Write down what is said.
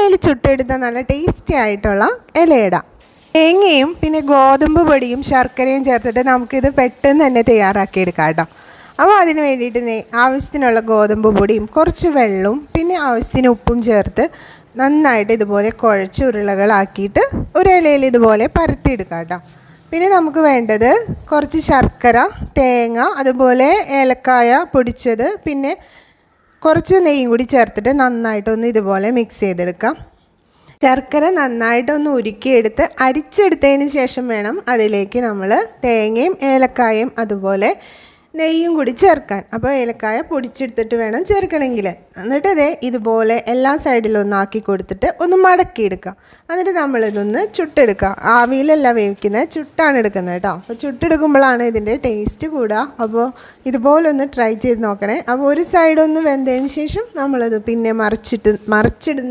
ഇലയിൽ ചുട്ടെടുത്ത നല്ല ടേസ്റ്റി ആയിട്ടുള്ള ഇലയിട. തേങ്ങയും പിന്നെ ഗോതമ്പ് പൊടിയും ശർക്കരയും ചേർത്തിട്ട് നമുക്കിത് പെട്ടെന്ന് തന്നെ തയ്യാറാക്കിയെടുക്കാം കേട്ടോ. അപ്പോൾ അതിന് വേണ്ടിയിട്ട് ആവശ്യത്തിനുള്ള ഗോതമ്പ് പൊടിയും കുറച്ച് വെള്ളവും പിന്നെ ആവശ്യത്തിന് ഉപ്പും ചേർത്ത് നന്നായിട്ട് ഇതുപോലെ കുഴച്ച് ഉരുളകളാക്കിയിട്ട് ഒരു ഇലയിൽ ഇതുപോലെ പരത്തിയെടുക്കാം കേട്ടോ. പിന്നെ നമുക്ക് വേണ്ടത് കുറച്ച് ശർക്കര, തേങ്ങ, അതുപോലെ ഏലക്കായ പൊടിച്ചത്, പിന്നെ കുറച്ച് നെയ്യും കൂടി ചേർത്തിട്ട് നന്നായിട്ടൊന്ന് ഇതുപോലെ മിക്സ് ചെയ്തെടുക്കാം. ശർക്കര നന്നായിട്ടൊന്ന് ഉരുക്കിയെടുത്ത് അരിച്ചെടുത്തതിന് ശേഷം വേണം അതിലേക്ക് നമ്മൾ തേങ്ങയും ഏലക്കായയും അതുപോലെ നെയ്യും കൂടി ചേർക്കാൻ. അപ്പോൾ ഏലക്കായ പൊടിച്ചെടുത്തിട്ട് വേണം ചേർക്കണമെങ്കിൽ. എന്നിട്ട് അതേ ഇതുപോലെ എല്ലാ സൈഡിലും ഒന്നാക്കി കൊടുത്തിട്ട് ഒന്ന് മടക്കിയെടുക്കുക. എന്നിട്ട് നമ്മളിതൊന്ന് ചുട്ടെടുക്കുക. ആവിയിലല്ല വേവിക്കുന്നത്, ചുട്ടാണ് എടുക്കുന്നത് കേട്ടോ. അപ്പോൾ ചുട്ടെടുക്കുമ്പോഴാണ് ഇതിൻ്റെ ടേസ്റ്റ് കൂടുക. അപ്പോൾ ഇതുപോലെ ഒന്ന് ട്രൈ ചെയ്ത് നോക്കണേ. അപ്പോൾ ഒരു സൈഡൊന്ന് വെന്തതിന് ശേഷം നമ്മളത് പിന്നെ മറിച്ചിടുന്ന